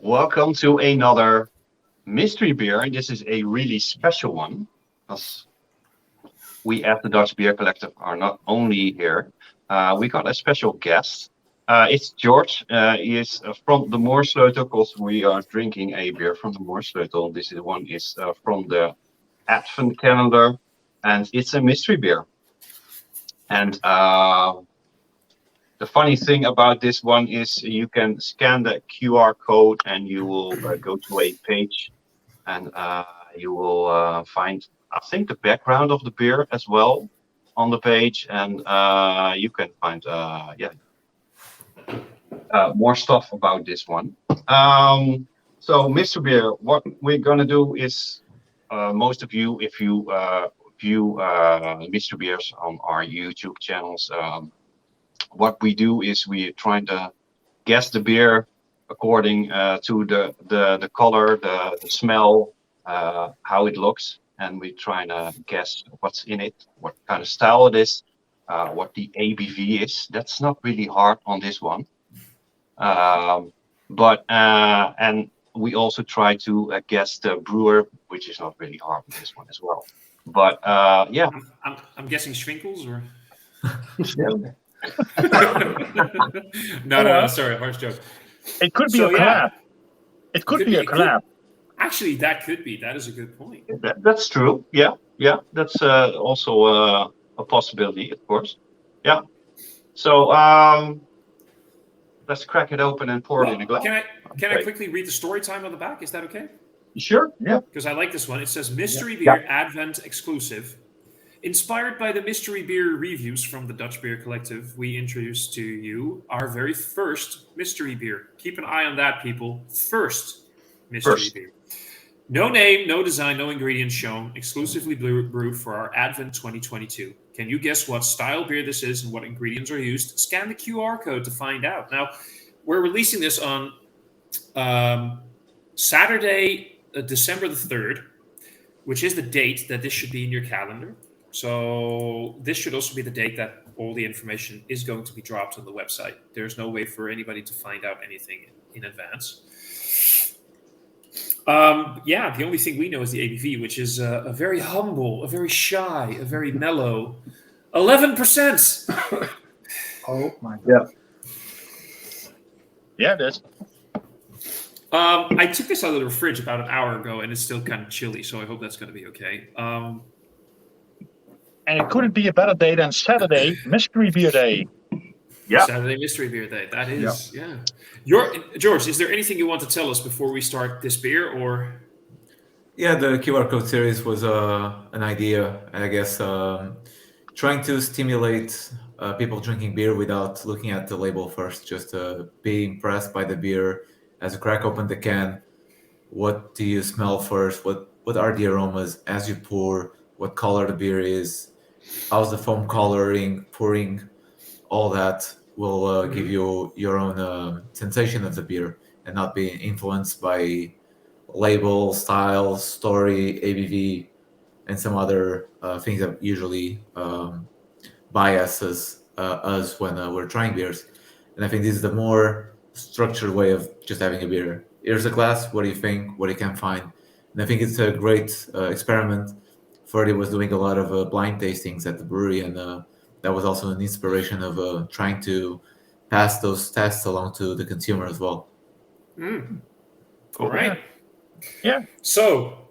Welcome to another mystery beer. And this is a really special one because we at the Dutch Beer Collective are not only here. We got a special guest. It's George. He is from the Moersleutel because we are drinking a beer from the Moersleutel. This is one is from the Advent calendar, and it's a mystery beer. And the funny thing about this one is you can scan the QR code and you will go to a page and you will find, I think, the background of the beer as well on the page, and you can find more stuff about this one. So, Mr. Beer, what we're gonna do is most of you, if you view Mr. Beers on our YouTube channels, what we do is we try to guess the beer according to the color, the smell, how it looks, and we try to guess what's in it, what kind of style it is, what the ABV is. That's not really hard on this one, but and we also try to guess the brewer, which is not really hard on this one as well. But yeah, I'm guessing Schwinkels or No, no, sorry, harsh joke. it could be a collab. It could be a collab. Actually, that is a good point. that's true. Yeah, that's also a possibility, of course. Yeah. So let's crack it open and pour it in a glass. Can I quickly read the story time on the back? Is that okay? Sure. Yeah. Because I like this one. It says Mystery Beer Advent exclusive. Inspired by the Mystery Beer reviews from the Dutch Beer Collective, we introduce to you our very first mystery beer. Keep an eye on that, people. First mystery beer. No name, no design, no ingredients shown. Exclusively brewed for our Advent 2022. Can you guess what style beer this is and what ingredients are used? Scan the QR code to find out. Now, we're releasing this on Saturday, December the 3rd, which is the date that this should be in your calendar. So this should also be the date that all the information is going to be dropped on the website. There's no way for anybody to find out anything in advance. The only thing we know is the ABV, which is a very humble, a very shy, a very mellow 11%. Oh my God. Yeah. Yeah, it is. I took this out of the fridge about an hour ago, and it's still kind of chilly, so I hope that's going to be okay. And it couldn't be a better day than Saturday, Mystery Beer Day. Yeah. Saturday Mystery Beer Day. That is, George, is there anything you want to tell us before we start this beer, or? Yeah, the QR code series was an idea, I guess, trying to stimulate people drinking beer without looking at the label first, just be impressed by the beer as you crack open the can. What do you smell first? What are the aromas as you pour? What color the beer is? How's the foam coloring, pouring? All that will give you your own sensation of the beer and not be influenced by label, style, story, ABV, and some other things that usually biases us when we're trying beers. And I think this is the more structured way of just having a beer. Here's a glass. What do you think? What you can find? And I think it's a great experiment. Ferdy was doing a lot of blind tastings at the brewery, and that was also an inspiration of trying to pass those tests along to the consumer as well. All right. Yeah. So,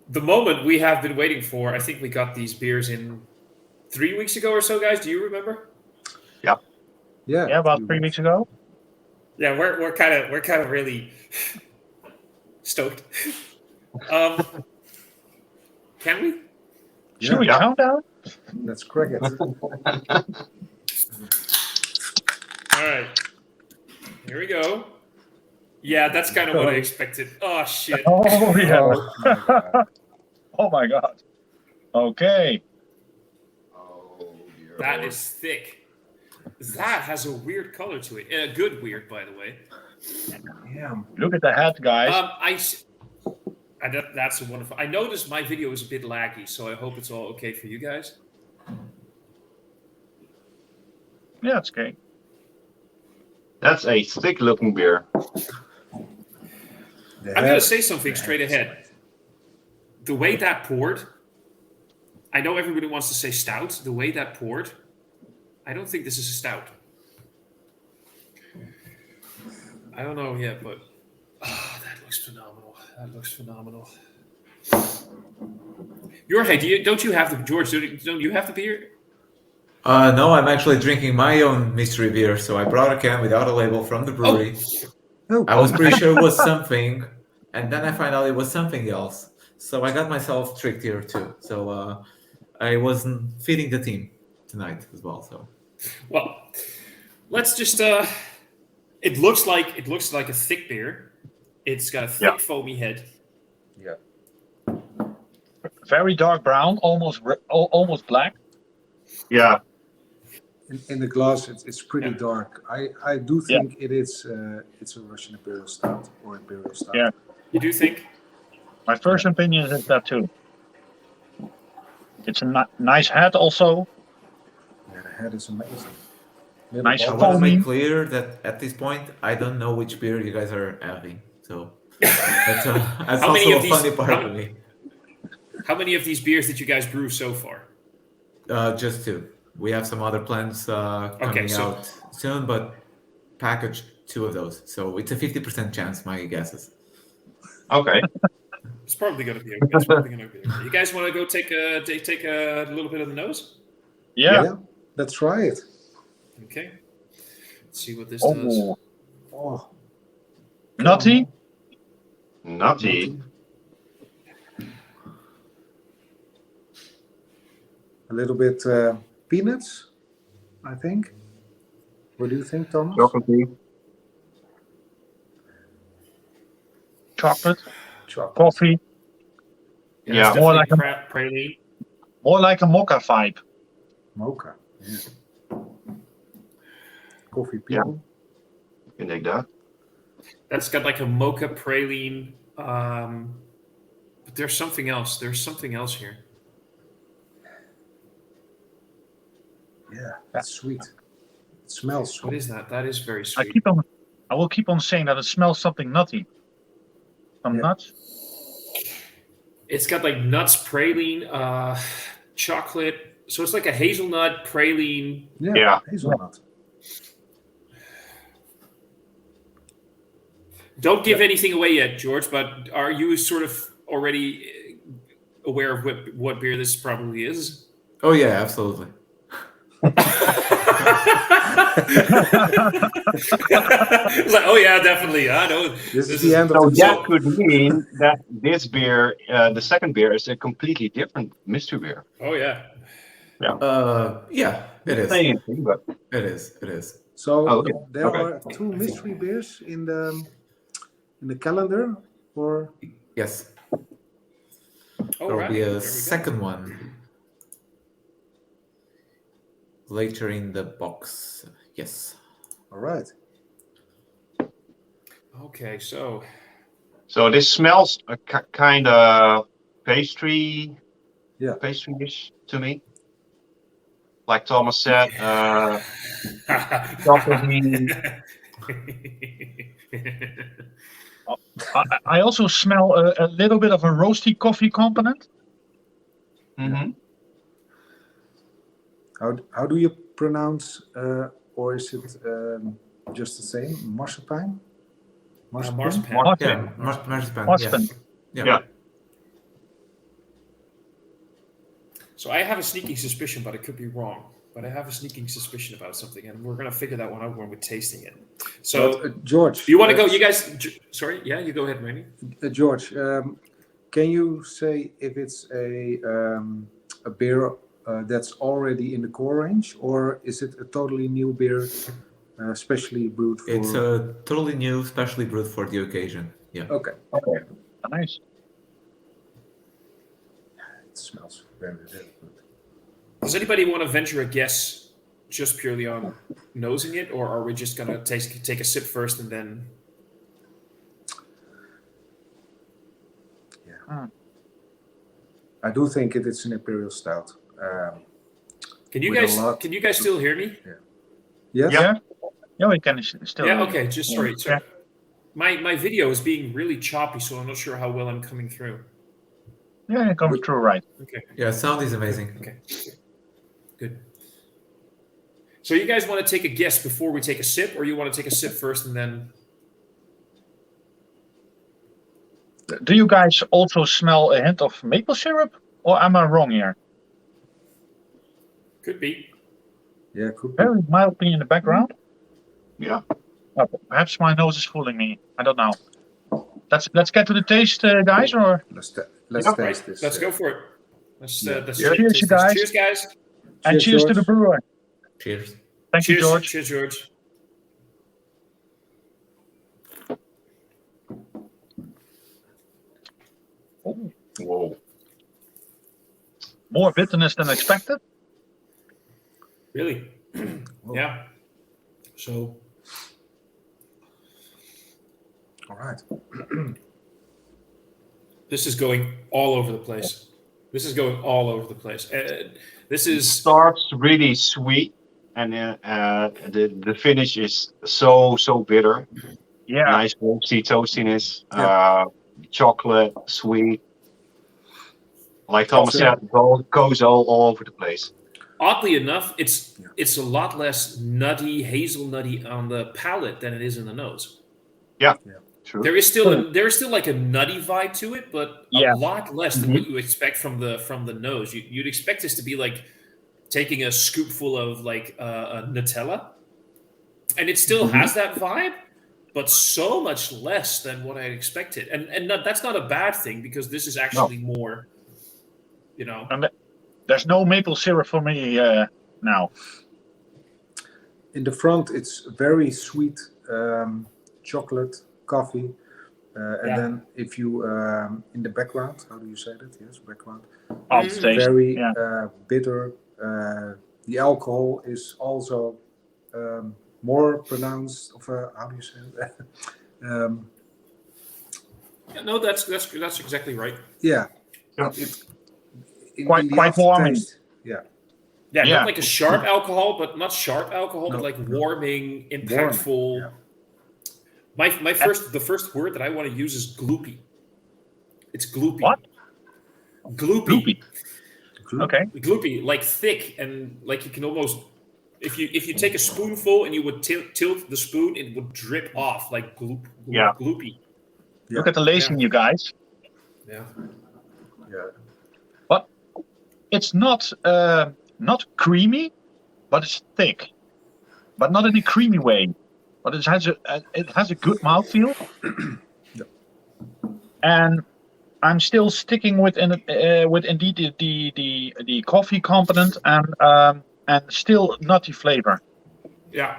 the moment we have been waiting for, I think we got these beers in 3 weeks ago or so, guys. Do you remember? Yeah, about 3 weeks ago. Yeah, we're kind of really stoked. Can we? Should we count down? That's cricket. All right. Here we go. Yeah, that's kind of what I expected. Oh, shit. Oh, yeah. Oh, my God. Oh, my God. Okay. That is thick. That has a weird color to it. A good weird, by the way. Damn. Look at the head, guys. That's a wonderful. I noticed my video is a bit laggy, so I hope it's all okay for you guys. Yeah, it's okay. That's a thick-looking beer. I'm going to say something straight ahead. The way that poured, I know everybody wants to say stout. The way that poured, I don't think this is a stout. I don't know yet, but that looks phenomenal. That looks phenomenal. Jorge, don't you have the George? Don't you have the beer? No, I'm actually drinking my own mystery beer. So I brought a can without a label from the brewery. Oh, I was pretty sure it was something, and then I found out it was something else. So I got myself tricked here too. So I wasn't feeding the team tonight as well. So well, let's just. It looks like a thick beer. It's got a thick foamy head. Yeah. Very dark brown, almost black. Yeah. In the glass, it's pretty dark. I do think it's a Russian Imperial Stout or Imperial Stout. Yeah. You do think? My first opinion is that too. It's a nice head also. Yeah, the head is amazing. Nice I want to foamy. make clear that at this point, I don't know which beer you guys are having. So that's How many also of a these- funny part for me. How many of these beers did you guys brew so far? Just two. We have some other plans coming out soon, but packaged 2 of those. So it's a 50% chance, my guess is. Okay. It's probably going to be okay. You guys want to go take a little bit of the nose? Yeah. Let's try it. Okay. Let's see what this does. Oh, Nutty. Nutty. a little bit peanuts, I think. What do you think, Thomas? Chocolatey. Chocolate. Chocolate. Coffee. Yeah. It's More like definitely praline. More like a mocha vibe. Mocha. Yeah. Coffee people. You can dig that. That's got like a mocha praline. But there's something else. There's something else here. Yeah, that's sweet. It smells What sweet. is that? That is very sweet. I will keep on saying that it smells something nutty. Some nuts. It's got like nuts, praline, chocolate. So it's like a hazelnut praline. Yeah. Hazelnut. Don't give anything away yet, George, but are you sort of already aware of what beer this probably is? Oh, yeah, absolutely. It's like, oh yeah, definitely. I know. This is the end So of the that could mean that this beer, the second beer, is a completely different mystery beer. Oh yeah. Yeah, it is. Saying anything, but It is. So okay. there Okay. are 2 mystery beers in the calendar, or Yes. Oh, There will right. be There we a go. second one later in the box. Yes. all right. Okay, so So this smells a kind of pastry, Yeah. pastry-ish to me. Like Thomas said, chocolatey. I also smell a little bit of a roasty coffee component. Mm-hmm. How do you pronounce, or is it just the same? Marzipan? marzipan. Yeah, marzipan. Marzipan. Yes. Yeah. So I have a sneaking suspicion, but I could be wrong. But I have a sneaking suspicion about something, and we're gonna figure that one out when we're tasting it. So, But, George, you want to go? You guys, sorry, yeah, you go ahead, Randy. George, can you say if it's a beer that's already in the core range, or is it a totally new beer, specially brewed for? It's a totally new, specially brewed for the occasion. Yeah. Okay. Okay. Nice. It smells very good. Does anybody want to venture a guess, just purely on nosing it, or are we just gonna take a sip first and then? I do think it is an imperial stout. Can you With a guys lot- still hear me? Yes. Yeah. Yeah, we can still. Yeah. Okay. Just sorry. My video is being really choppy, so I'm not sure how well I'm coming through. Yeah, you're coming through right. Okay. Yeah, sound is amazing. Okay. Good. So you guys want to take a guess before we take a sip, or you want to take a sip first and then? Do you guys also smell a hint of maple syrup, or am I wrong here? Could be. Yeah, could be. Very mildly in the background. Yeah. Perhaps my nose is fooling me. I don't know. Let's get to the taste, guys. Or Let's Yeah, taste this. Let's go for it. Let's Cheers, taste you this. guys. Cheers, guys. and cheers to the George. brewer. Cheers. Thank you, Cheers, George. Cheers, George. Oh, Whoa. more bitterness than expected. Really? Yeah. So All right. this is going all over the place. This is going all over the place. This is Starts really sweet, and the finish is so bitter. Yeah. Nice roasty toastiness. Yeah. Chocolate, sweet. Like Thomas Yeah. said, it goes all over the place. oddly enough, it's a lot less nutty, hazelnutty on the palate than it is in the nose. True. There is still like a nutty vibe to it, but Yeah. a lot less than what you expect from the nose. You'd expect this to be like taking a scoopful of like Nutella, and it still has that vibe, but so much less than what I expected. And that's not a bad thing, because this is actually more, you know. And there's no maple syrup for me now. In the front, it's very sweet chocolate, coffee. And then if you, in the background, how do you say that? Yes, background. Aftertaste. Very Yeah. bitter. The alcohol is also more pronounced. How do you say that? Yeah, no, that's exactly right. Yeah. Yeah. Quite warming. Yeah, Yeah. not like a sharp alcohol, but not sharp alcohol, but No, like no. warming, impactful. Yeah. The first word that I want to use is gloopy. It's gloopy. What? Gloopy. Gloopy. Okay. Gloopy, like thick, and like you can almost, if you take a spoonful and you would tilt the spoon, it would drip off like gloopy. Yeah. Look at the lacing, you guys. Yeah. Yeah. It's not creamy, but it's thick, but not in a creamy way. But it has a good mouthfeel. And I'm still sticking with indeed the coffee component and still nutty flavor. Yeah.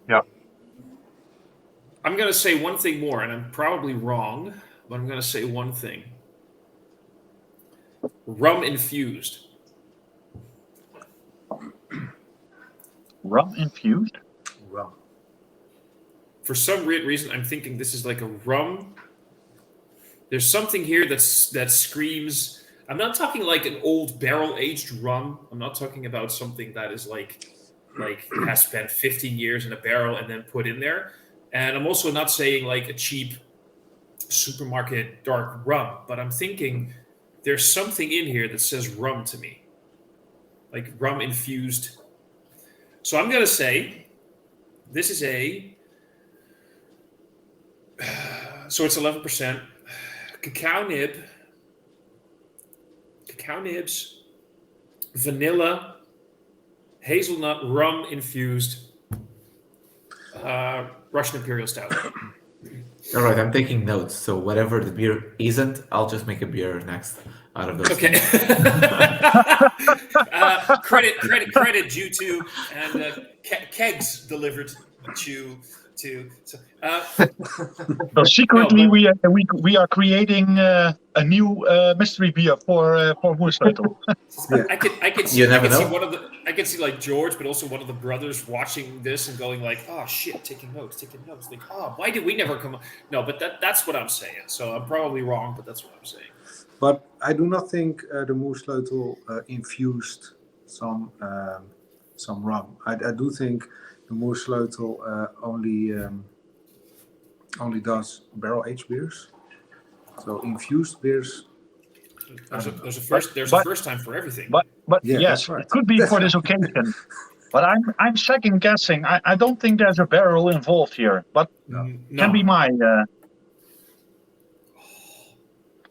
Yeah. I'm gonna say one thing more, and I'm probably wrong, but I'm gonna say one thing. Rum infused. Rum infused. Rum. For some weird reason, I'm thinking this is like a rum. There's something here that screams. I'm not talking like an old barrel-aged rum. I'm not talking about something that is like has spent 15 years in a barrel and then put in there. And I'm also not saying like a cheap supermarket dark rum, but I'm thinking there's something in here that says rum to me, like rum infused. So I'm gonna say this is so it's 11%. Cacao nibs, vanilla, hazelnut, rum infused Russian Imperial Stout. All right, I'm taking notes. So whatever the beer isn't, I'll just make a beer next out of those. Okay. things. Credit due to and kegs delivered to. So secretly, we are creating a new mystery beer for Moersleutel. I can see You never know. I can see like George, but also one of the brothers watching this and going like, "Oh shit, taking notes." Like, "Oh, why did we never come?" No, but that's what I'm saying. So I'm probably wrong, but that's what I'm saying. But I do not think the Moersleutel infused some rum. I do think the Moersleutel only only does barrel-aged beers. So infused beers. There's a But- first time for everything. But Yeah, yes, that's right. it could be That's for this occasion. But I'm second guessing. I don't think there's a barrel involved here. But No. can be my.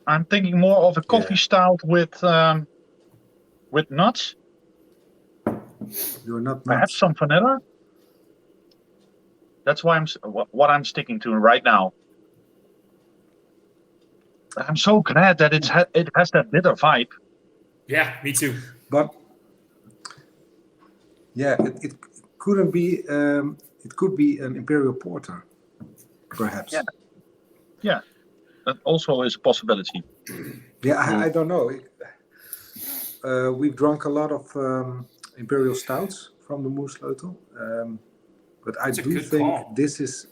I'm thinking more of a coffee stout with nuts. You're not Perhaps nuts. some vanilla. That's why what I'm sticking to right now. I'm so glad that it has that bitter vibe. Yeah, me too. But yeah, it couldn't be. It could be an imperial porter, perhaps. Yeah. That also is a possibility. Yeah, I don't know. We've drunk a lot of imperial stouts from the Moersleutel, but I It's a do good think call. this is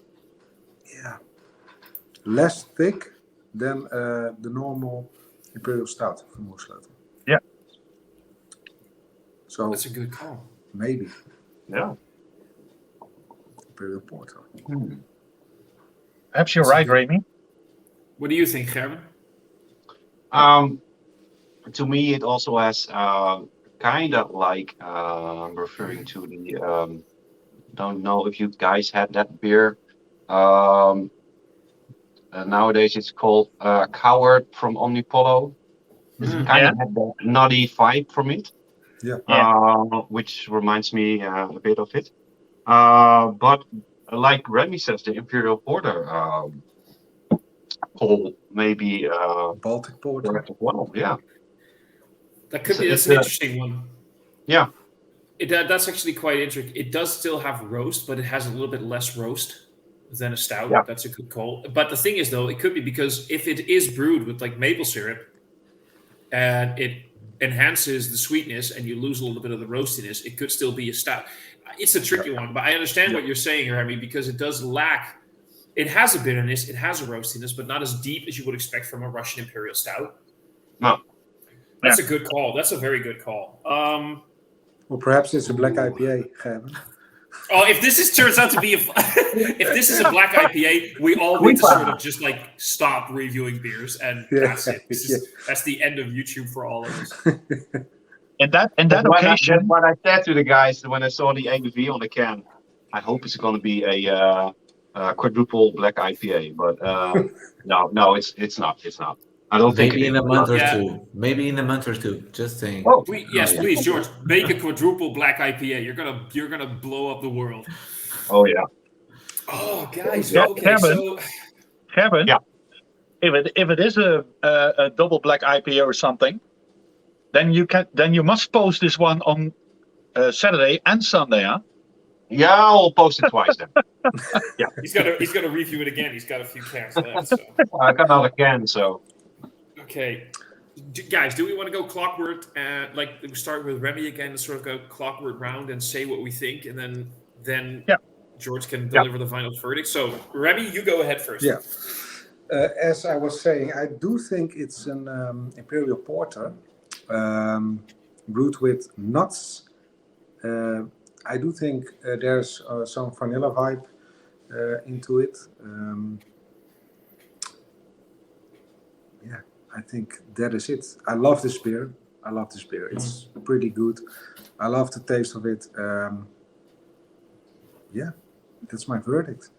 less thick than the normal imperial stout from Moersleutel. Yeah. So That's a good call. maybe Yeah. imperial porter. Perhaps you're That's a right, good- Remy. What do you think, Gerben? To me, it also has kind of like referring to the. Don't know if you guys had that beer. Nowadays, it's called Coward from Omnipollo. It's kind of had that nutty vibe from it. Which reminds me a bit of it. But like Remy says, the Imperial Porter call maybe Baltic porter. as well. Yeah. That could be. It's That's an interesting one. Yeah. That's actually quite interesting. It does still have roast, but it has a little bit less roast than a stout. Yeah. That's a good call. But the thing is, though, it could be because if it is brewed with like maple syrup, and it enhances the sweetness, and you lose a little bit of the roastiness, it could still be a stout. It's a tricky one, but I understand what you're saying, Remy, because it does lack. It has a bitterness, it has a roastiness, but not as deep as you would expect from a Russian Imperial Stout. No. That's a good call. That's a very good call. Or perhaps it's a black IPA, Gerben. Oh, if this turns out to be if this is a black IPA, we all need to sort of just like stop reviewing beers, and that's it. That's the end of YouTube for all of us. In that That's occasion, what I said to the guys when I saw the ABV on the can. I hope it's going to be a quadruple black IPA, but no, it's not. It's not. I don't think Maybe it in is. a month or Yeah. two. Maybe in a month or two. Just saying. Oh, Please, George, make a quadruple black IPA. You're gonna blow up the world. oh yeah. Oh, guys. Yeah, Okay, so Gerben, Yeah. if it is a double black IPA or something, then you must post this one on Saturday and Sunday, huh? Yeah, I'll post it twice then. he's gonna review it again. He's got a few cans left. So. I got another can, so Okay, guys, do we want to go clockwork? Like we start with Remy again, and sort of go clockwork round and say what we think, and then George can deliver the final verdict. So Remy, you go ahead first. Yeah. As I was saying, I do think it's an imperial porter brewed with nuts. I do think there's some vanilla vibe into it. I think that is it. I love this beer. It's pretty good. I love the taste of it. That's my verdict.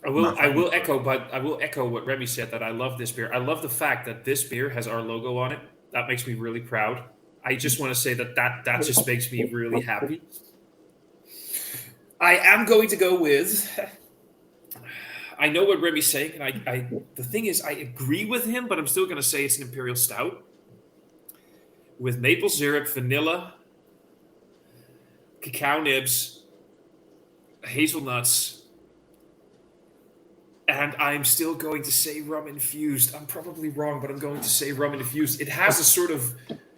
I will echo what Remy said, that I love this beer. I love the fact that this beer has our logo on it. That makes me really proud. I just want to say that just makes me really happy. I am going to go with. I know what Remy's saying, and the thing is, I agree with him, but I'm still going to say it's an Imperial Stout with maple syrup, vanilla, cacao nibs, hazelnuts, and I'm still going to say rum infused. I'm probably wrong, but I'm going to say rum infused. It has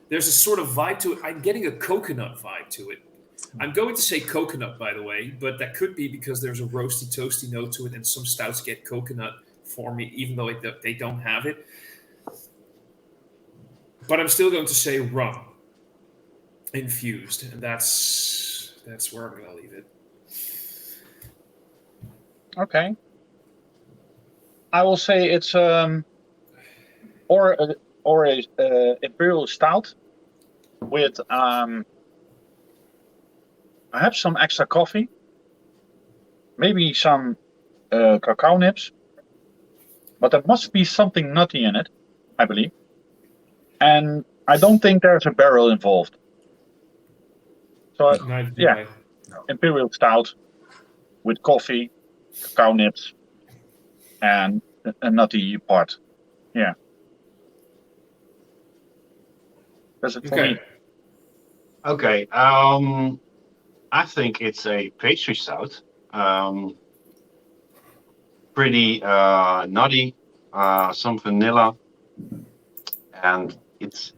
there's a sort of vibe to it. I'm getting a coconut vibe to it. I'm going to say coconut, by the way, but that could be because there's a roasty, toasty note to it, and some stouts get coconut for me, even though they don't have it. But I'm still going to say rum infused, and that's where I'm going to leave it. Okay. I will say it's or a imperial stout with perhaps some extra coffee, maybe some cacao nibs, but there must be something nutty in it, I believe. And I don't think there's a barrel involved. So Neither do yeah. I. Imperial stout with coffee, cacao nibs, and a nutty part. Yeah. That's it for me. Okay. Okay. I think it's a pastry stout. Pretty nutty, some vanilla, and it's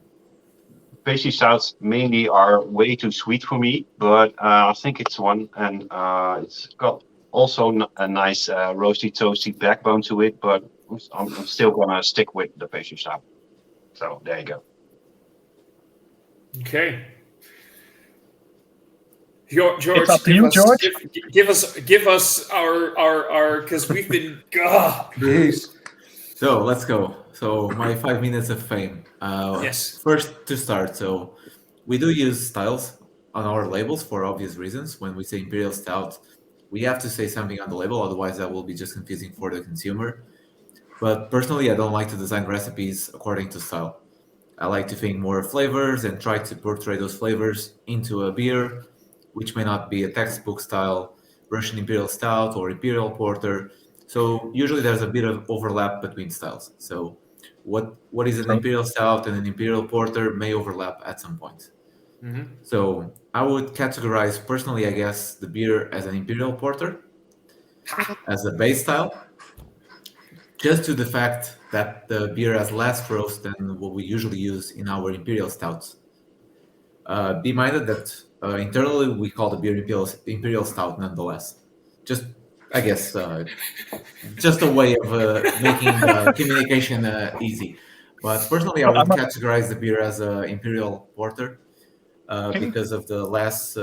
pastry stouts mainly are way too sweet for me, but I think it's one, and it's got also a nice roasty toasty backbone to it, but I'm still gonna stick with the pastry stout. So there you go. Okay. George, It's up to you, George. give us our because we've been Yes. So let's go. So my 5 minutes of fame. Yes. First to start. So we do use styles on our labels for obvious reasons. When we say imperial stout, we have to say something on the label, otherwise that will be just confusing for the consumer. But personally, I don't like to design recipes according to style. I like to think more flavors and try to portray those flavors into a beer, which may not be a textbook style Russian Imperial Stout or Imperial Porter. So usually there's a bit of overlap between styles. So what is an Imperial Stout and an Imperial Porter may overlap at some point. Mm-hmm. So I would categorize personally, I guess, the beer as an Imperial Porter as a base style, just to the fact that the beer has less roast than what we usually use in our Imperial Stouts. Be minded that internally we call the beer Imperial Stout nonetheless. Just, I guess, just a way of making communication easy. But personally, I would categorize the beer as an Imperial Porter because of the less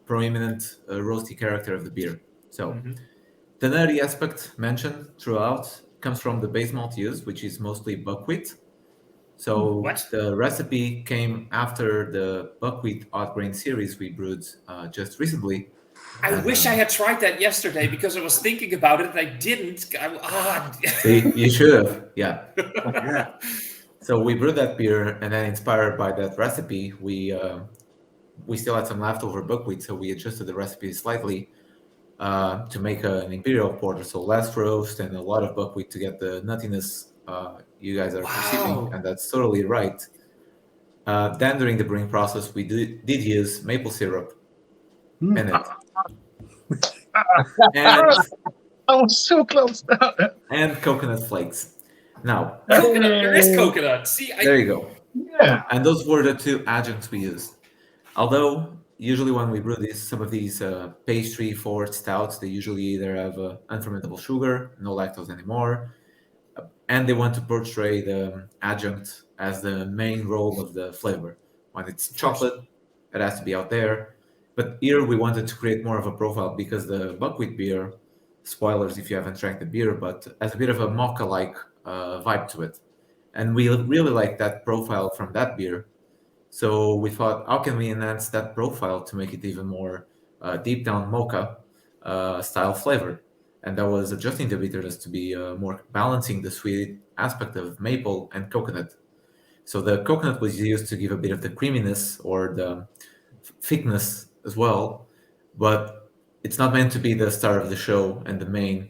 prominent roasty character of the beer. So the nutty aspect mentioned throughout comes from the base malt used, which is mostly buckwheat. So What? the recipe came after the buckwheat odd grain series we brewed just recently. I wish I had tried that yesterday because I was thinking about it and I didn't. See, you should have, yeah. Yeah. So we brewed that beer, and then inspired by that recipe, we still had some leftover buckwheat, so we adjusted the recipe slightly to make an imperial porter. So less roast and a lot of buckwheat to get the nuttiness you guys are perceiving, and that's totally right. Then during the brewing process, we did use maple syrup in it. And I was so close. and coconut flakes. Now, Coconut. There is coconut. See, there you go. Yeah. And those were the two adjuncts we used. Although usually when we brew some of these pastry forward stouts, they usually either have unfermentable sugar, no lactose anymore, and they want to portray the adjunct as the main role of the flavor. When it's chocolate, it has to be out there. But here we wanted to create more of a profile because the buckwheat beer, spoilers if you haven't drank the beer, but has a bit of a mocha-like vibe to it. And we really like that profile from that beer. So we thought, how can we enhance that profile to make it even more deep down mocha style flavor? And that was adjusting the bitterness to be more balancing the sweet aspect of maple and coconut. So the coconut was used to give a bit of the creaminess or the thickness as well, but it's not meant to be the star of the show and the main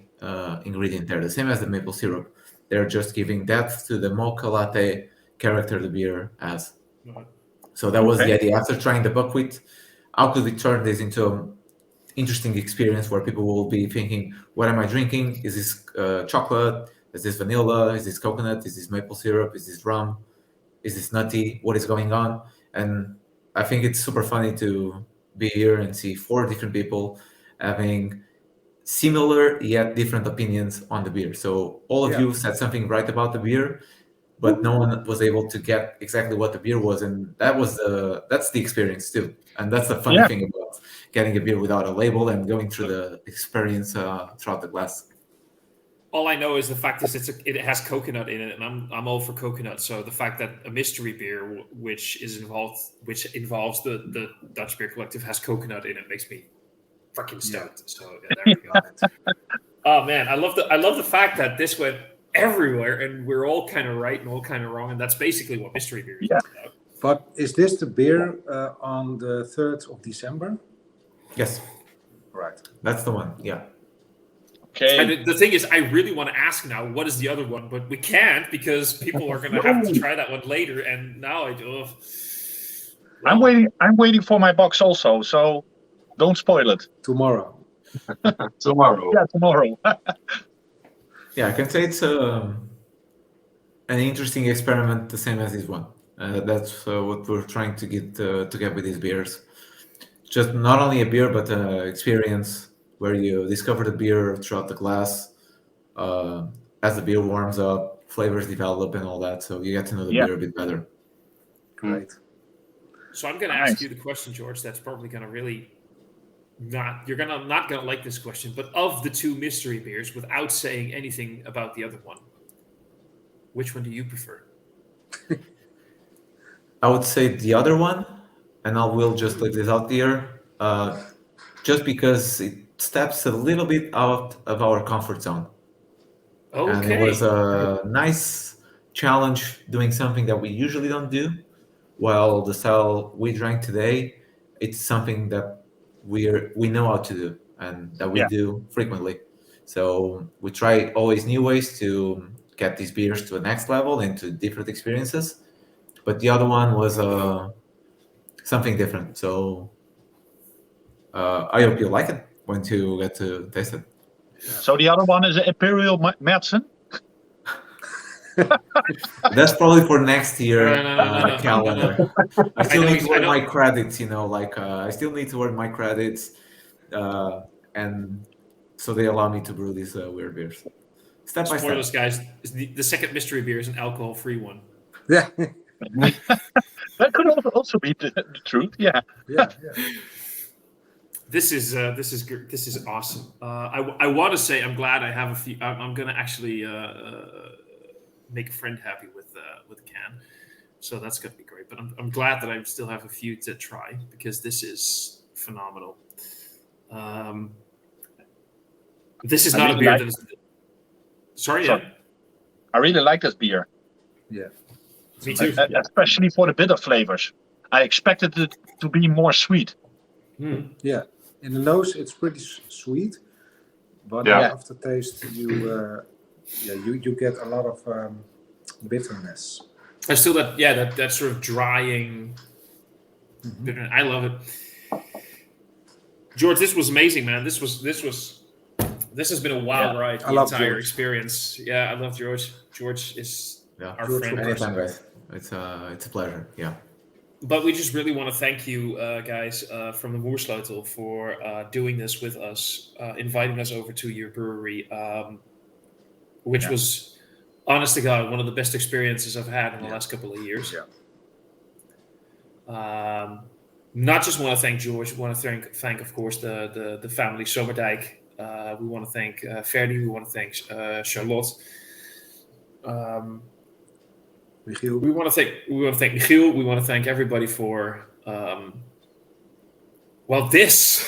ingredient there. The same as the maple syrup. They're just giving depth to the mocha latte character the beer has. So that was the idea. After trying the buckwheat, how could we turn this into an interesting experience where people will be thinking, what am I drinking? Is this chocolate? Is this vanilla? Is this coconut? Is this maple syrup? Is this rum? Is this nutty? What is going on? And I think it's super funny to be here and see 4 different people having similar yet different opinions on the beer. So all of you said something right about the beer, but no one was able to get exactly what the beer was, and that's the experience too. And that's the funny thing about getting a beer without a label and going through the experience throughout the glass. All I know is the fact is it has coconut in it, and I'm all for coconut. So the fact that a mystery beer, which involves the Dutch Beer Collective, has coconut in it makes me fucking stoked. So yeah, there we go. Oh man, I love the fact that this went everywhere, and we're all kind of right and all kind of wrong, and that's basically what mystery beer is about. But is this the beer on the 3rd of December? Yes, Right. that's the one. Yeah. Okay. And the thing is, I really want to ask now, what is the other one? But we can't because people are going to have to try that one later. And now I'm waiting for my box also, so don't spoil it. Tomorrow. Tomorrow. Yeah, tomorrow. Yeah, I can say it's an interesting experiment, the same as this one. That's what we're trying to get with these beers. Just not only a beer, but an experience where you discover the beer throughout the glass. As the beer warms up, flavors develop and all that, so you get to know the beer a bit better. Great. So I'm going to ask you the question, George. That's probably going to really not going to like this question. But of the two mystery beers, without saying anything about the other one, which one do you prefer? I would say the other one, and I will just leave this out there, just because it steps a little bit out of our comfort zone. Okay. And it was a nice challenge doing something that we usually don't do. While the style we drank today, it's something that we know how to do and that we do frequently. So we try always new ways to get these beers to the next level and to different experiences. But the other one was something different. So I hope you like it when you get to taste it. So the other one is Imperial Märzen. That's probably for next year No. calendar. I still need to earn my credits, I still need to earn my credits, and so they allow me to brew these weird beers. Step by step. Spoilers, guys. The second mystery beer is an alcohol-free one. Yeah. That could also be the truth. Yeah. Yeah. This is awesome. I want to say I'm glad I have a few. I'm going to actually make a friend happy with a can, so that's going to be great. But I'm glad that I still have a few to try because this is phenomenal. This is not a beer that is. Sorry. Yeah. I really like this beer. Yeah. Me too. Especially for the bitter flavors. I expected it to be more sweet. Yeah. In the nose, it's pretty sweet, but in the aftertaste, you get a lot of bitterness. I still that sort of drying bitterness. I love it. George, this was amazing, man. This has been a wild ride. The entire experience. Yeah, I love George. George is our friend. Anytime, guys. It's a pleasure. Yeah. But we just really want to thank you guys from the Moersleutel for doing this with us, inviting us over to your brewery, which was, honest to God, one of the best experiences I've had in the last couple of years. Yeah. Not just want to thank George, we want to thank of course, the family Somerdijk. We want to thank Ferdy, we want to thank Charlotte. Michiel. We want to thank Michiel. We want to thank everybody for this.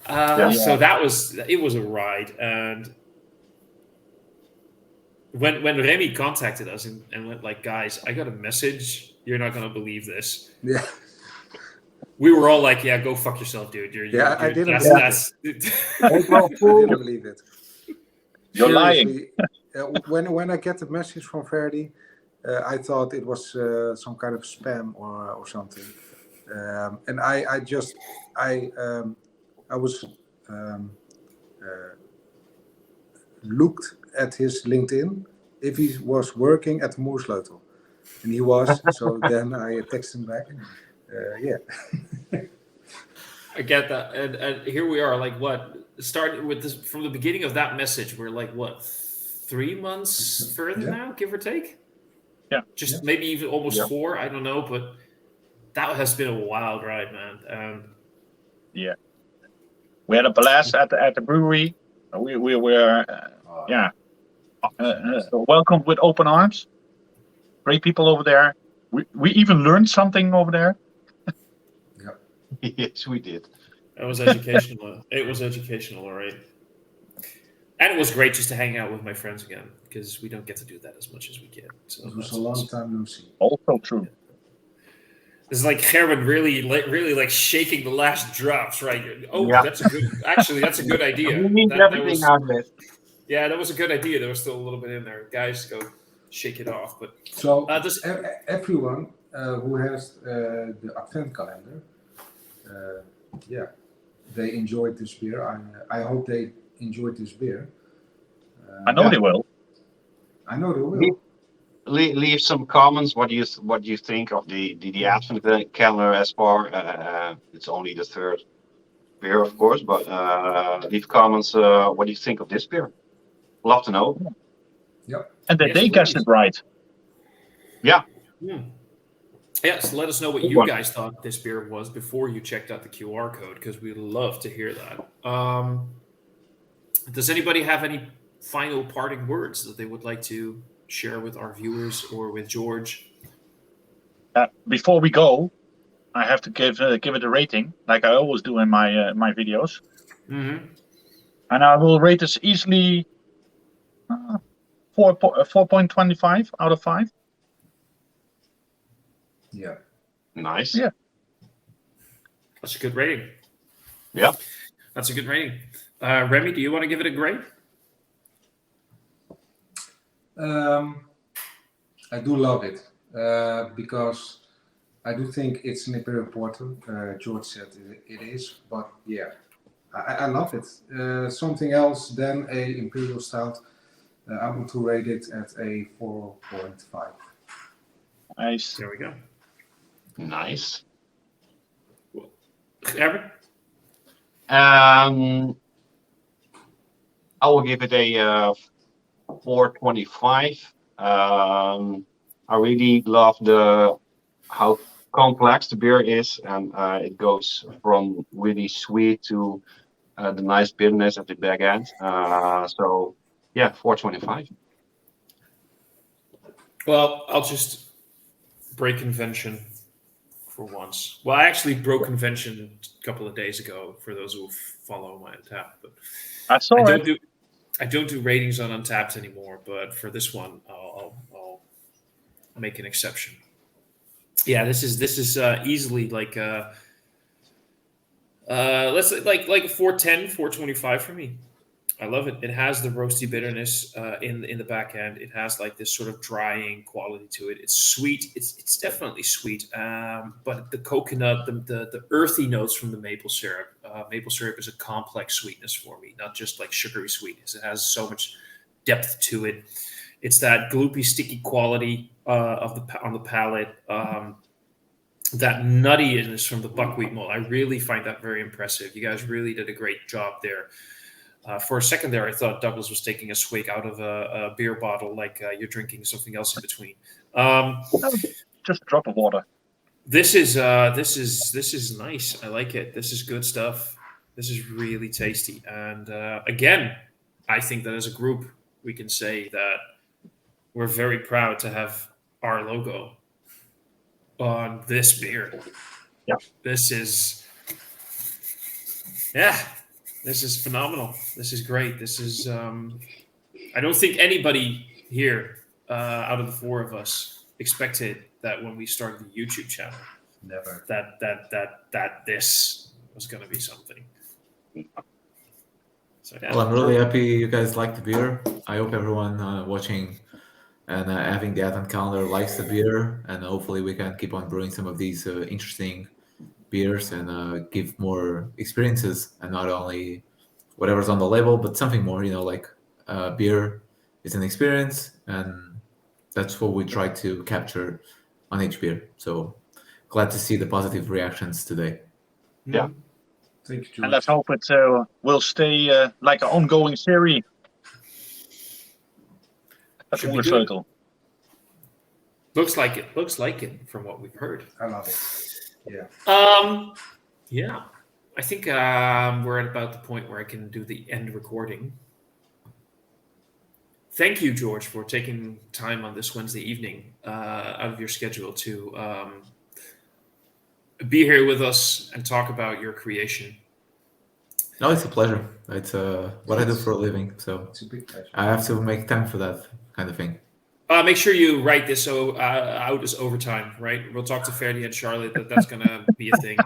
So it was a ride, and when Remy contacted us and went like, guys, I got a message. You're not gonna believe this. Yeah. We were all like, yeah, go fuck yourself, dude. I didn't believe it. You're lying. When I get the message from Ferdy, I thought it was some kind of spam or something, and I was looked at his LinkedIn if he was working at Moersleutel, and he was. So then I texted him back. I get that, and here we are. Like what? Starting with this from the beginning of that message, we're like what? 3 months further now, give or take. Yeah. Maybe even almost 4. I don't know, but that has been a wild ride, man. Yeah. We had a blast at the brewery. We were welcomed with open arms. Great people over there. We even learned something over there. Yes, we did. That was educational. It was educational, all right. And it was great just to hang out with my friends again because we don't get to do that as much as we get. So It was that's a long awesome. time no see. Also true. This is like Gerben really like shaking the last drops, right? Oh, Yeah. that's a good idea. We need That everything was, out of it. yeah, that was a good idea. There was still a little bit in there. Guys, go shake it off. But So does everyone who has the Advent calendar, they enjoyed this beer. I hope they enjoyed this beer. I know they will. I know they will. Leave some comments. What do you think of the Advent calendar as far? It's only the third beer, of course, but leave comments. What do you think of this beer? Love to know. And that Yes, they guessed please. it right. Yeah, so let us know what Good you one. guys thought this beer was before you checked out the QR code because we'd love to hear that. Does anybody have any final parting words that they would like to share with our viewers or with George? Before we go, I have to give it a rating, like I always do in my videos. Mm-hmm. And I will rate this easily 4.25 out of 5. Yeah. Nice. Yeah. That's a good rating. Yeah. That's a good rating. Remy, do you want to give it a grade? I do love it because I do think it's very important. George said it is, but yeah, I love it. Something else than a Imperial Stout. I want to rate it at a 4.5. Nice. There we go. Nice. Evan? I will give it a 4.25. I really love how complex the beer is, and it goes from really sweet to the nice bitterness at the back end. So yeah, 4.25. Well, I'll just break convention for once. Well, I actually broke convention a couple of days ago for those who follow my Untapped, but I saw it. I don't do ratings on Untapped anymore. But for this one, I'll make an exception. Yeah, this is easily like let's say like a 410, 425 for me. I love it. It has the roasty bitterness in the back end. It has like this sort of drying quality to it. It's sweet. It's definitely sweet. But the coconut, the earthy notes from the maple syrup. Maple syrup is a complex sweetness for me, not just like sugary sweetness. It has so much depth to it. It's that gloopy, sticky quality on the palate. That nuttiness from the buckwheat malt. I really find that very impressive. You guys really did a great job there. For a second there, I thought Douglas was taking a swig out of a beer bottle, like you're drinking something else in between. Just a drop of water. This is nice. I like it. This is good stuff. This is really tasty. And again, I think that as a group, we can say that we're very proud to have our logo on this beer. Yeah. This is phenomenal. This is great. This is I don't think anybody here out of the four of us expected that when we started the YouTube channel Never. that this was going to be something. So, yeah. Well, I'm really happy you guys like the beer. I hope everyone watching and having the Advent calendar likes the beer, and hopefully we can keep on brewing some of these interesting beers and give more experiences, and not only whatever's on the label, but something more. Like beer is an experience, and that's what we try to capture on each beer. So glad to see the positive reactions today. Yeah. Thank you, George. And let's hope it will stay like an ongoing series. At Should be good. Moersleutel. Looks like it from what we've heard. I love it. Yeah. Yeah. I think we're at about the point where I can do the end recording. Thank you, George, for taking time on this Wednesday evening out of your schedule to be here with us and talk about your creation. No, it's a pleasure. It's what I do for a living, so It's a big pleasure. I have to make time for that kind of thing. Make sure you write this out as overtime, right? We'll talk to Ferdy and Charlotte that's going to be a thing.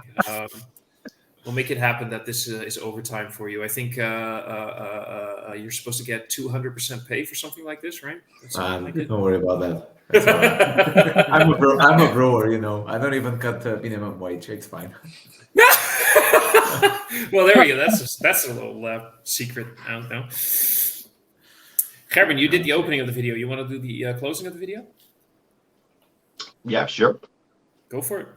We'll make it happen that this is overtime for you. I think you're supposed to get 200% pay for something like this, right? Don't worry about that. That's all right. I'm a brewer, you know. I don't even cut minimum wage. It's fine. Well, there we go. That's a little secret. I don't know. Gerben, you did the opening of the video. You want to do the closing of the video? Yeah, sure. Go for it.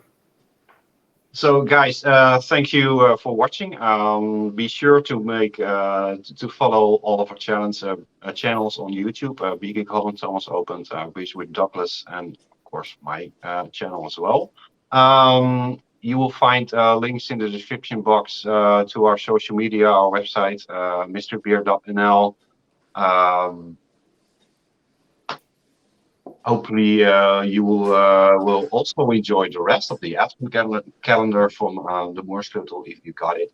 So, guys, thank you for watching. Be sure to make to follow all of our channels on YouTube. Vegan Collab, Thomas Opent, Beers with Douglas, and of course my channel as well. You will find links in the description box to our social media, our website, mysterybeer.nl. Hopefully, you will also enjoy the rest of the advent calendar from the Moersleutel if you got it.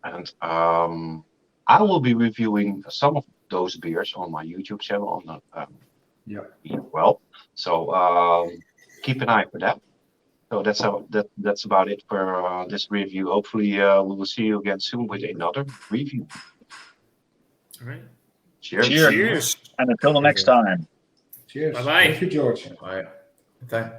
I will be reviewing some of those beers on my YouTube channel. Well, so keep an eye for that. So that's about it for this review. Hopefully, we will see you again soon with another review. All right. Cheers. Cheers. And until the next time. Cheers. Bye-bye. Thank you, George. Bye. Bye.